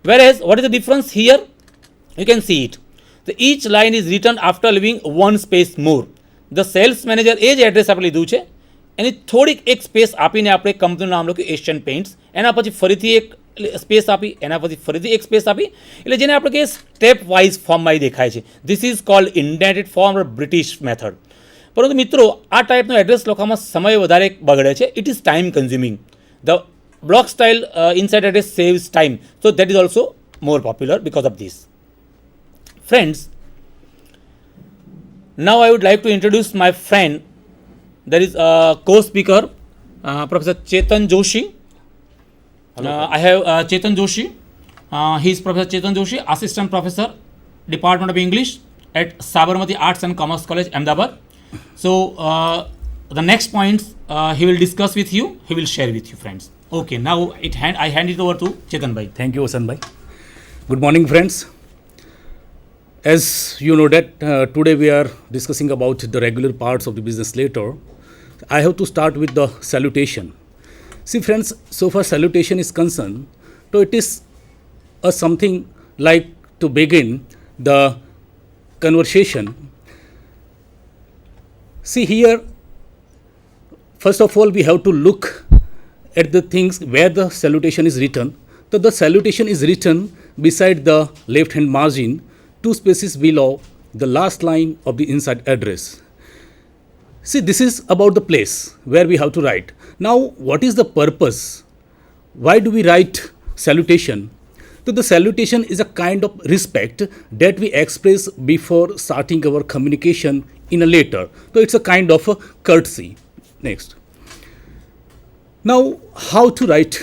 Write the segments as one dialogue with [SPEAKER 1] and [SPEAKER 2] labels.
[SPEAKER 1] Whereas what is the difference here? You can see it. So each line is written after leaving one space more. The sales manager એ જ address આપણે લીધું છે એની થોડીક એક space આપીને આપણે કંપનીનું નામ લખ્યું એશિયન પેઇન્ટ્સ, એના પછી ફરીથી એક સ્પેસ આપી, એના પછી ફરીથી એક સ્પેસ આપી, એટલે જેને આપણે કહીએ સ્ટેપ વાઇઝ ફોર્મમાં દેખાય છે. This is called indented form or British method. પરંતુ મિત્રો આ ટાઈપનો એડ્રેસ લખવામાં સમય વધારે બગડે છે. It is time consuming. The block style inside address saves time, so that is also more popular because of this. Friends, now I would like to introduce my friend. There is a co-speaker, Professor Chetan Joshi. I have Chetan Joshi. He is Professor Chetan Joshi, Assistant Professor, Department of English at Sabarmati Arts and Commerce College, Ahmedabad. So the next points he will discuss with you, he will share with you, friends. Okay, now I hand it over to Chetan bhai.
[SPEAKER 2] Thank you, Vasan bhai. Good morning, friends. As you know that today we are discussing about the regular parts of the business letter. I have to start with the salutation. See, friends, so far salutation is concerned, so it is something like to begin the conversation. See here, first of all, we have to look at the things where the salutation is written. So the salutation is written beside the left hand margin, 2 spaces below the last line of the inside address. See, this is about the place where we have to write. Now, what is the purpose? Why do we write salutation? So the salutation is a kind of respect that we express before starting our communication in a letter. So it's a kind of a courtesy. Next. Now, how to write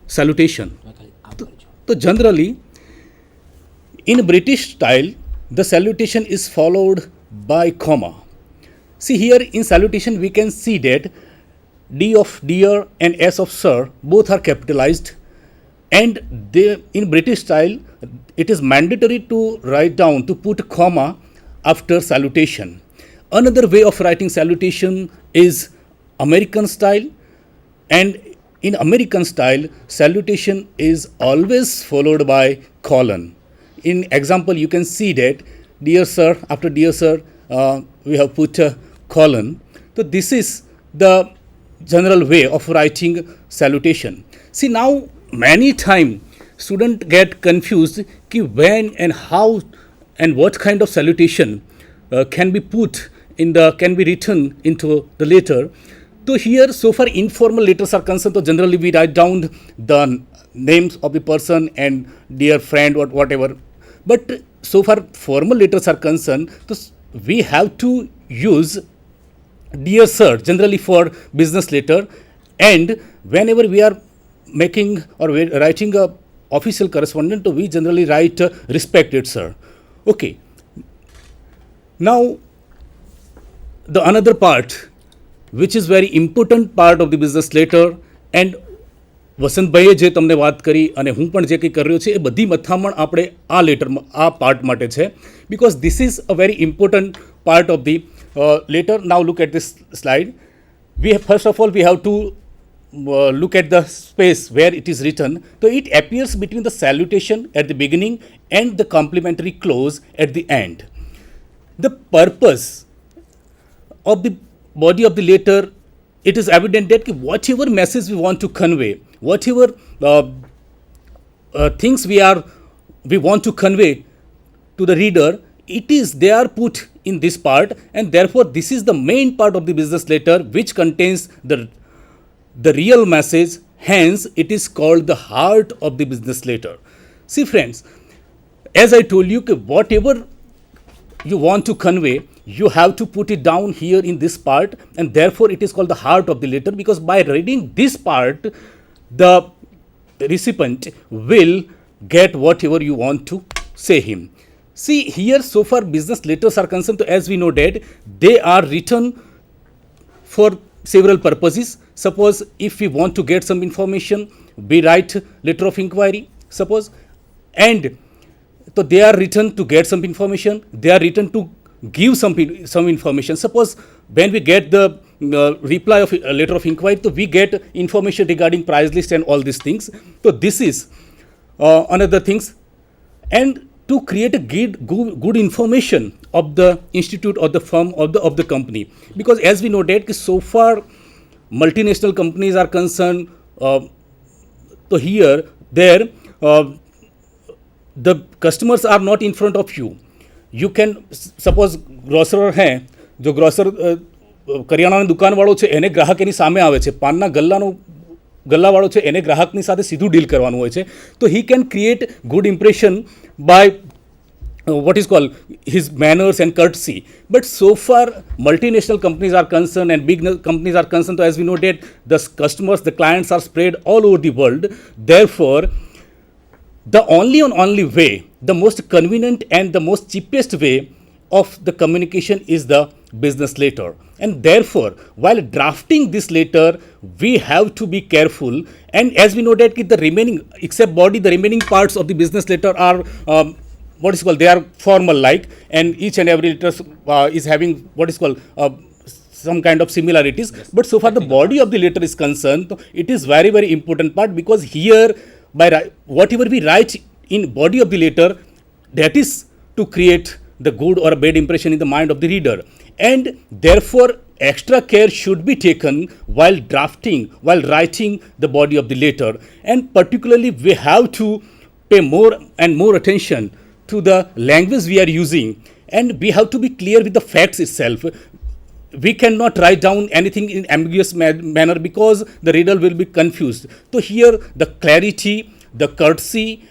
[SPEAKER 2] salutation? So generally, in British style, the salutation is followed by comma. See here in salutation we can see that D of dear and S of sir both are capitalized, and in British style it is mandatory to write down, to put comma after salutation. Another way of writing salutation is American style. And in American style, salutation is always followed by colon. In example, you can see that dear sir, after dear sir, we have put a colon. So this is the general way of writing salutation. See, now many times students get confused when and how and what kind of salutation can be written into the letter. So here, so far informal letters are concerned, so generally we write down the names of the person and dear friend or whatever. But so far formal letters are concerned, so we have to use dear sir generally for business letter, and whenever we are making or writing a official correspondence, so we generally write respected sir. Okay. Now, the another part, which is very important part of the business letter, and વસંતભાઈએ જે તમને વાત કરી અને હું પણ જે કંઈ કર્યો છે એ બધી મથામણ આપણે આ લેટરમાં આ પાર્ટ માટે છે, because this is a very important part of the letter. Now look at this slide. First of all we have to look at the space where it is written. So it appears between the salutation at the beginning and the complimentary clause at the end. The purpose of the body of the letter, it is evident that whatever message we want to convey, whatever things we want to convey to the reader, they are put in this part, and therefore this is the main part of the business letter which contains the real message. Hence it is called the heart of the business letter. See, friends, as I told you, whatever you want to convey, you have to put it down here in this part, and therefore it is called the heart of the letter, because by reading this part the recipient will get whatever you want to say him. See here, so far business letters are concerned, so as we know that they are written for several purposes. Suppose if we want to get some information, we write letter of inquiry, suppose, and so they are written to get some information, they are written to give some information. Suppose when we get the reply of a letter of inquiry, so we get information regarding price list and all these things. So this is another things, and to create a good information of the institute or the firm of the company. Because as we know that so far multinational companies are concerned, so here there the customers are not in front of you. You can suppose grocer હે જો grocer કરિયાણાની દુકાનવાળો છે એને ગ્રાહક એની સામે આવે છે, પાનના ગલ્લાવાળો છે એને ગ્રાહકની સાથે સીધું ડીલ કરવાનું હોય છે, તો he can create good impression by what is called his manners and courtesy. But so far multinational companies are concerned and big companies are concerned, so as we know that the customers, the clients are spread all over the world. Therefore the only way, the most convenient and the most cheapest way of the communication is the business letter. And therefore while drafting this letter we have to be careful, and as we know that the remaining, except body, the remaining parts of the business letter are what is called, they are formal like, and each and every letter is having what is called some kind of similarities. Yes. But so far the body of the letter is concerned, it is very important part, because here by whatever we write in body of the letter, that is to create the good or a bad impression in the mind of the reader. And therefore extra care should be taken while drafting, while writing the body of the letter. And particularly we have to pay more and more attention to the language we are using, and we have to be clear with the facts itself. We cannot write down anything in ambiguous manner, because the reader will be confused. So here the clarity, the courtesy,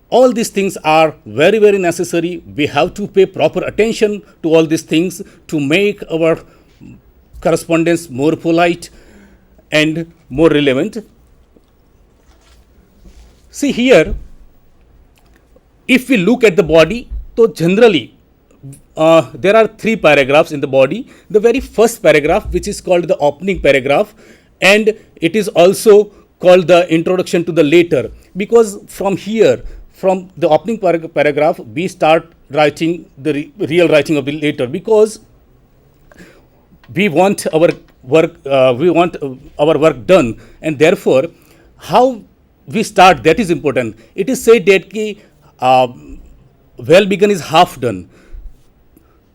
[SPEAKER 2] all these things are very necessary. We have to pay proper attention to all these things to make our correspondence more polite and more relevant. See here, if we look at the body, so generally there are 3 paragraphs in the body. The very first paragraph, which is called the opening paragraph, and it is also called the introduction to the letter, because from here, from the opening paragraph, we start writing the real writing of the letter, because we want our work done, and therefore how we start, that is important. It is said that well begun is half done.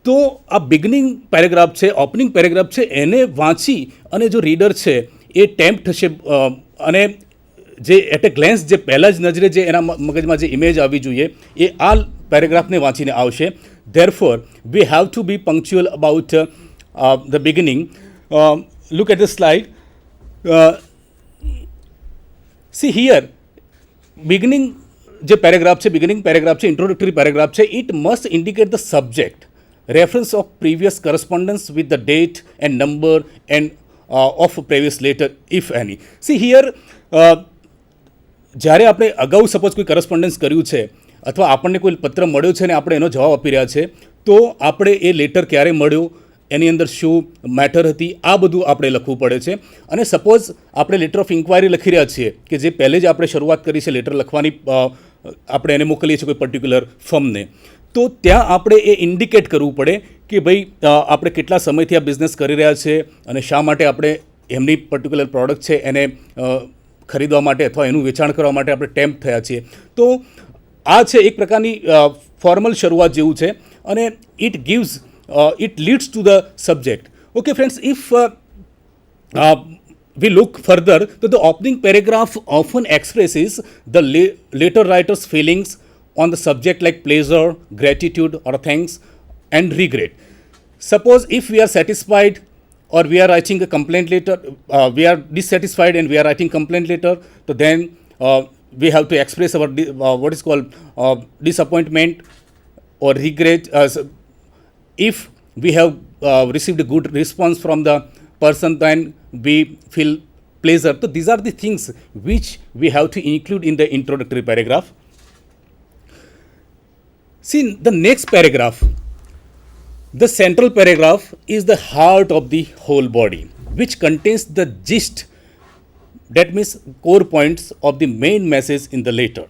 [SPEAKER 2] તો આ beginning paragraph છે, opening paragraph છે, એને વાંચી અને જો reader છે એ temp થશે, અને જે એટ એ ગ્લેન્સ જે પહેલાં જ નજરે જે એના મગજમાં જે ઇમેજ આવવી જોઈએ એ આ પેરેગ્રાફને વાંચીને આવશે. Therefore we have to be punctual about the beginning. Look at the slide. See here beginning જે પેરેગ્રાફ છે, બિગિનિંગ પેરેગ્રાફ છે, ઇન્ટ્રોડક્ટરી પેરેગ્રાફ છે, it must indicate the subject, reference of previous correspondence with the date and number and of previous letter, if any. See here, જ્યારે આપણે અગાઉ suppose કોઈ કરસ્પોન્ડન્સ કર્યું છે, અથવા આપણને કોઈ પત્ર મળ્યો છે ને આપણે એનો જવાબ આપી રહ્યા છે, તો આપણે એ લેટર ક્યારે મળ્યો, એની અંદર શું મેટર હતી, આ બધું આપણે લખવું પડે છે. અને સપોઝ આપણે લેટર ઓફ ઇન્ક્વાયરી લખી રહ્યા છીએ, કે જે પહેલે જ આપણે શરૂઆત કરી છે લેટર લખવાની, આપણે એને મોકલીએ છીએ કોઈ પર્ટિક્યુલર ફર્મને, તો ત્યાં આપણે એ ઇન્ડિકેટ કરવું પડે કે ભાઈ આપણે કેટલા સમયથી આ બિઝનેસ કરી રહ્યા છે અને શા માટે આપણે એમની પર્ટિક્યુલર પ્રોડક્ટ છે એને ખરીદવા માટે અથવા એનું વેચાણ કરવા માટે આપણે ટેમ્પ થયા છીએ. તો આ છે એક પ્રકારની ફોર્મલ શરૂઆત જેવું છે, અને it gives, it leads to the subject. Okay friends, if we look further, so the opening paragraph often expresses the letter writer's feelings on the subject like pleasure, gratitude or thanks and regret. Suppose if we are satisfied or we are writing a complaint letter, we are dissatisfied and we are writing complaint letter, so then we have to express our what is called disappointment or regret. If we have received a good response from the person, then we feel pleasure. So these are the things which we have to include in the introductory paragraph. See the next paragraph, the central paragraph is the heart of the whole body, which contains the gist, that means core points of the main message in the letter.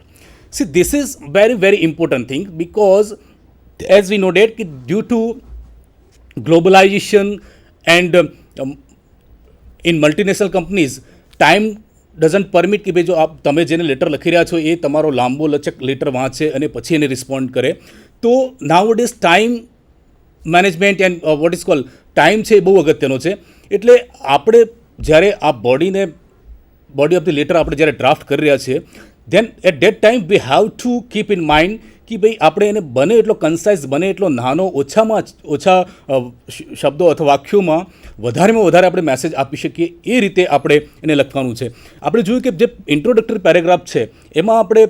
[SPEAKER 2] See, this is very important thing, because as we know that due to globalization and in multinational companies, time doesn't permit કે ભાઈ જો આપ તમે જેને letter લખી રહ્યા છો એ તમારો લાંબો લચક લેટર વાંચે અને પછી એને રિસ્પોન્ડ કરે. તો nowadays time management and what is call time છે એ બહુ અગત્યનો છે. એટલે આપણે જ્યારે આ બોડી ઓફ ધ લેટર આપણે જ્યારે ડ્રાફ્ટ કરી રહ્યા છીએ, then at that time we have to keep in mind કે ભાઈ આપણે એને બને એટલો કન્સાઇઝ, બને એટલો નાનો, ઓછામાં ઓછા શબ્દો અથવા વાક્યોમાં વધારેમાં વધારે આપણે મેસેજ આપી શકીએ એ રીતે આપણે એને લખવાનું છે. આપણે જોયું કે જે ઇન્ટ્રોડક્ટરી પેરેગ્રાફ છે એમાં આપણે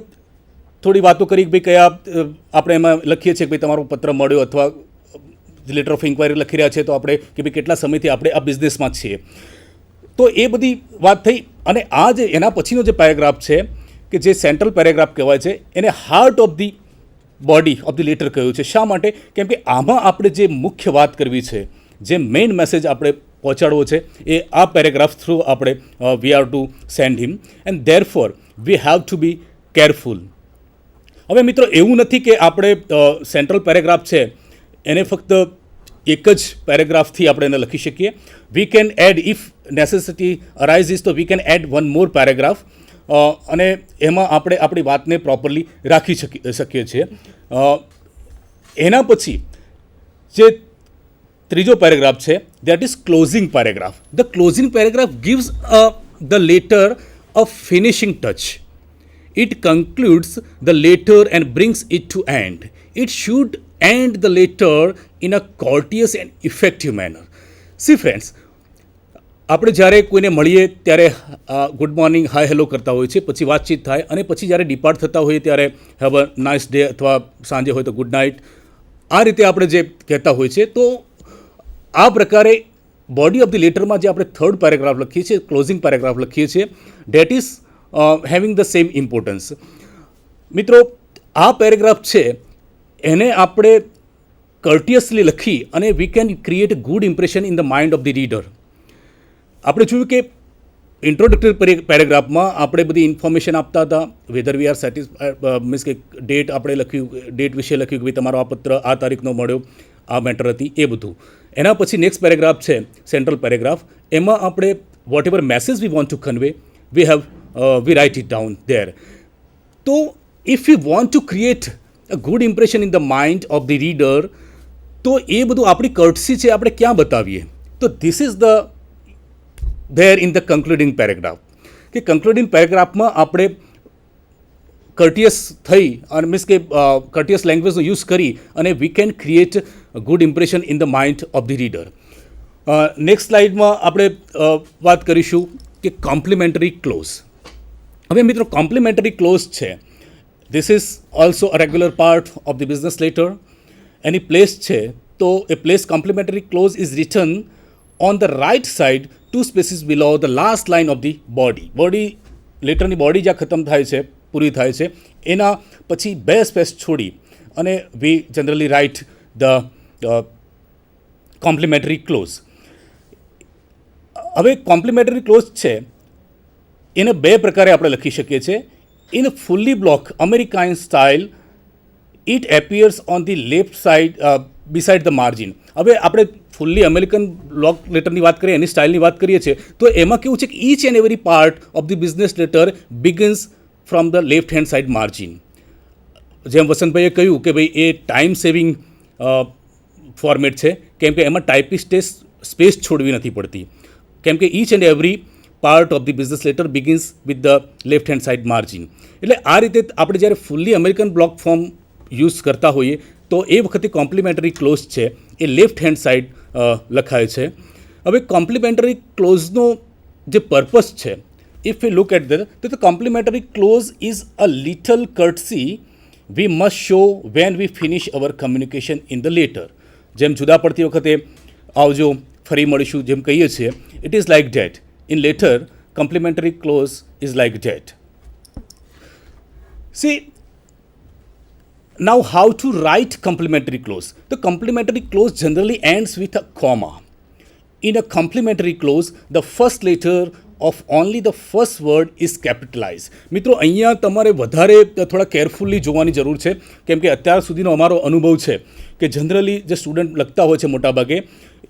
[SPEAKER 2] થોડી વાતો કરી કે ભાઈ કયા આપણે એમાં લખીએ છીએ કે ભાઈ તમારો પત્ર મળ્યો અથવા લેટર ઓફ ઇન્ક્વાયરી લખી રહ્યા છે તો આપણે કે ભાઈ કેટલા સમયથી આપણે આ બિઝનેસમાં જ છીએ. તો એ બધી વાત થઈ. અને આ જે એના પછીનો જે પેરેગ્રાફ છે કે જે સેન્ટ્રલ પેરેગ્રાફ કહેવાય છે એને heart of the body of the letter કહ્યું છે. શા માટે? કેમ કે આમાં આપણે જે મુખ્ય વાત કરવી છે, જે મેઇન મેસેજ આપણે પહોંચાડવો છે એ આ પેરેગ્રાફ થ્રુ આપણે we are two send him and there four we have to be careful. હવે મિત્રો એવું નથી કે આપણે સેન્ટ્રલ પેરેગ્રાફ છે એને ફક્ત એક જ પેરેગ્રાફથી આપણે એને લખી શકીએ. We can add if necessity arises તો we can add one more paragraph અને એમાં આપણે આપણી વાતને પ્રોપરલી રાખી શકીએ છીએ. એના પછી જે ત્રીજો પેરેગ્રાફ છે that is closing paragraph. The closing paragraph gives the letter a finishing touch. It concludes the letter and brings it to end. It should end the letter in a courteous and effective manner. See friends, આપણે જ્યારે કોઈને મળીએ ત્યારે good morning, હાય, hello કરતા હોય છે, પછી વાતચીત થાય અને પછી જ્યારે ડિપાર્ટ થતા હોઈએ ત્યારે હેવ અ નાઇસ ડે અથવા સાંજે હોય તો ગુડ નાઇટ, આ રીતે આપણે જે કહેતા હોય છે. તો આ પ્રકારે બોડી ઓફ ધી લેટરમાં જે આપણે થર્ડ પેરેગ્રાફ લખીએ છીએ, ક્લોઝિંગ પેરેગ્રાફ લખીએ છીએ, that is having the same importance. મિત્રો આ પેરેગ્રાફ છે એને આપણે કર્ટિયસલી લખી અને we can create a good impression in the mind of the reader. આપણે જોયું કે ઇન્ટ્રોડક્ટરી પેરેગ્રાફમાં આપણે બધી ઇન્ફોર્મેશન આપતા હતા, whether we are satisfied, means કે ડેટ આપણે લખ્યું, ડેટ વિશે લખ્યું કે ભાઈ તમારો આ પત્ર આ તારીખનો મળ્યો, આ મેટર હતી, એ બધું. એના પછી નેક્સ્ટ પેરેગ્રાફ છે સેન્ટ્રલ પેરેગ્રાફ. એમાં આપણે whatever message we want to convey we write it down there. So if we want to create a good impression in the mind of the reader, તો એ બધું આપણી courtesy છે આપણે ક્યાં બતાવીએ? તો this is the there in the concluding paragraph. કે concluding પેરેગ્રાફમાં આપણે કર્ટિયસ થઈ અને મીન્સ કે કર્ટિયસ લેંગ્વેજનો યુઝ કરી અને we can create good impression in the mind of the reader. Next સ્લાઇડમાં આપણે વાત કરીશું કે કોમ્પ્લિમેન્ટરી ક્લોઝ. હવે મિત્રો કોમ્પ્લિમેન્ટરી ક્લોઝ છે, this is also a regular part of the business letter. એની પ્લેસ છે તો એ place complimentary close is written on the right side 2 spaces below the last line of the body. લેટરની body જ્યાં ખતમ થાય છે, પૂરી થાય છે, એના પછી 2 સ્પેસ છોડી અને we generally write the complimentary close. હવે કોમ્પ્લિમેન્ટરી ક્લોઝ છે એને 2 પ્રકારે આપણે લખી શકીએ છીએ. In fully block American style it appears on the left side beside the margin. હવે આપણે ફુલ્લી અમેરિકન બ્લોક લેટરની વાત કરીએ, એની સ્ટાઇલની વાત કરીએ છીએ, તો એમાં કેવું છે કે each and every part of the business letter begins from the left hand side margin. જેમ વસંતભાઈએ કહ્યું કે ભાઈ એ ટાઈમ સેવિંગ ફોર્મેટ છે, કેમ કે એમાં ટાઈપિસ્ટે સ્પેસ છોડવી નથી પડતી, કેમ કે each and every part of the business letter begins with the left hand side margin. એટલે આ રીતે આપણે જ્યારે fully American block form use કરતા હોઈએ તો એ વખતે કોમ્પ્લિમેન્ટરી ક્લોઝ છે એ લેફ્ટ હેન્ડ સાઇડ લખાય છે. હવે કોમ્પ્લિમેન્ટરી ક્લોઝનો જે પર્પસ છે, if we look at the complimentary close is a little courtesy we must show when we finish our communication in the letter. જેમ જુદા પડતી વખતે આવજો, ફરી મળીશું, જેમ કહીએ છીએ, it is like date. In later, complementary clause is like that. See, now how to write complementary clause? The complementary clause generally ends with a comma. In a complementary clause, the first letter of only the first word is capitalized. મિત્રો અહીંયા તમારે વધારે થોડા કેરફુલ્લી જોવાની જરૂર છે, કેમ કે અત્યાર સુધીનો અમારો અનુભવ છે કે જનરલી જે સ્ટુડન્ટ લખતા હોય છે મોટાભાગે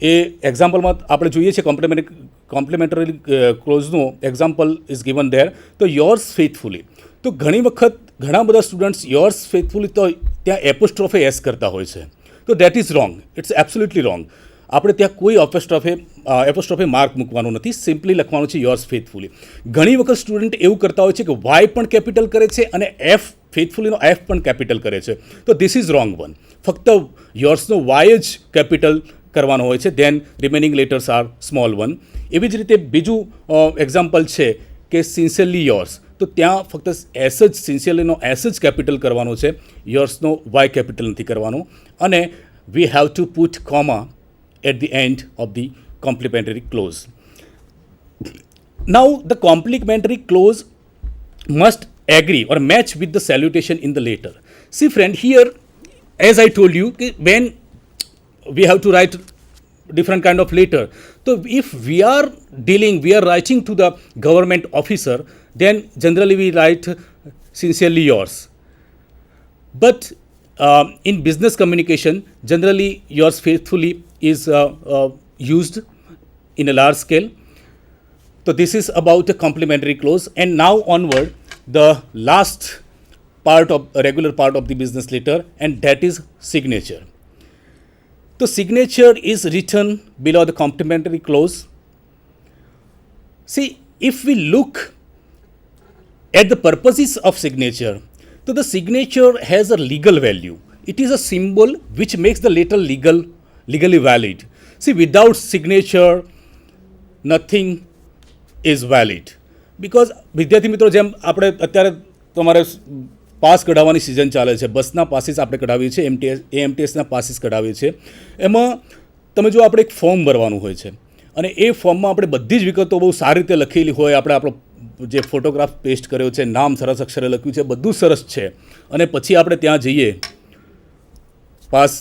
[SPEAKER 2] એ એક્ઝામ્પલમાં આપણે જોઈએ છીએ કોમ્પ્લિમેન્ટરી ક્લોઝનું એક્ઝામ્પલ ઇઝ ગિવન ધેર. તો યોર્સ ફેથફુલી, તો ઘણી વખત ઘણા બધા સ્ટુડન્ટ્સ યોર્સ ફેથફુલી તો ત્યાં એપોસ્ટ્રોફે એસ કરતા હોય છે. તો that is wrong, it's absolutely wrong. આપણે ત્યાં કોઈ એપોસ્ટ્રોફે માર્ક મૂકવાનો નથી, સિમ્પલી લખવાનું છે યોર્સ ફેથફુલી. ઘણી વખત સ્ટુડન્ટ એવું કરતા હોય છે કે વાય પણ કેપિટલ કરે છે અને એફ ફેથફુલીનો એફ પણ કેપિટલ કરે છે. તો ધીસ ઇઝ રોંગ વન. ફક્ત યોર્સનો વાય જ કેપિટલ કરવાનો હોય છે, then remaining letters are small one. એવી જ રીતે બીજું એક્ઝામ્પલ છે કે સિન્સિયરલી યોર્સ, તો ત્યાં ફક્ત એસ જ સિન્સિયરલીનો એસ જ કેપિટલ કરવાનો છે, યોર્સનો વાય કેપિટલ નથી કરવાનો. અને વી have two put comma at the end of the complementary clause. Now, the complementary clause must agree or match with the salutation in the letter. See, friend, here, as I told you, when we have to write different kind of letter, so if we are writing to the government officer, then generally we write sincerely yours. But in business communication, generally yours faithfully is used in a large scale. So this is about a complementary clause. And now onward, the last part of a regular part of the business letter, and that is signature. The signature is written below the complementary clause. See, if we look at the purposes of signature, so the signature has a legal value. It is a symbol which makes the letter legally valid. See, without signature, nothing is valid. Because વિદ્યાર્થી મિત્રો, જેમ આપણે અત્યારે તમારે pass કઢાવવાની season ચાલે છે, બસના passes આપણે કઢાવીએ છીએ, એએમટીએસના પાસીસ કઢાવીએ છીએ. એમાં તમે જો આપણે એક ફોર્મ ભરવાનું હોય છે અને એ ફોર્મમાં આપણે બધી જ વિગતો બહુ સારી રીતે લખેલી હોય, આપણે આપણો જે ફોટોગ્રાફ પેસ્ટ કર્યો છે, નામ સરસ અક્ષરે લખ્યું છે, બધું સરસ છે, અને પછી આપણે ત્યાં જઈએ પાસ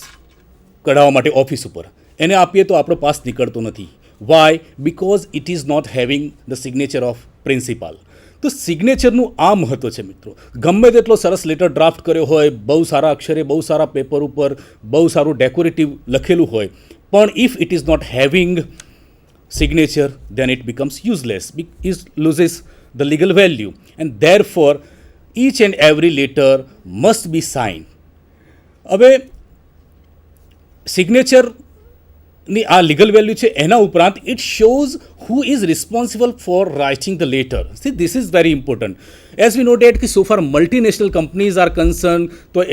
[SPEAKER 2] કઢાવવા માટે ઓફિસ ઉપર, એને આપીએ તો આપણો પાસ નીકળતો નથી. Why? Because it is not having the signature of principal. તો સિગ્નેચરનું આ મહત્ત્વ છે મિત્રો. ગમે તેટલો સરસ લેટર ડ્રાફ્ટ કર્યો હોય, બહુ સારા અક્ષરે, બહુ સારા પેપર ઉપર, બહુ સારું ડેકોરેટિવ લખેલું હોય, પણ if it is not having signature, then it becomes useless. It loses the legal value, and therefore each and every letter must be signed. હવે સિગ્નેચરની આ લીગલ વેલ્યુ છે, એના ઉપરાંત it shows who is responsible for writing the letter. See, this is very important. As we know that so far multinational companies are concerned, તો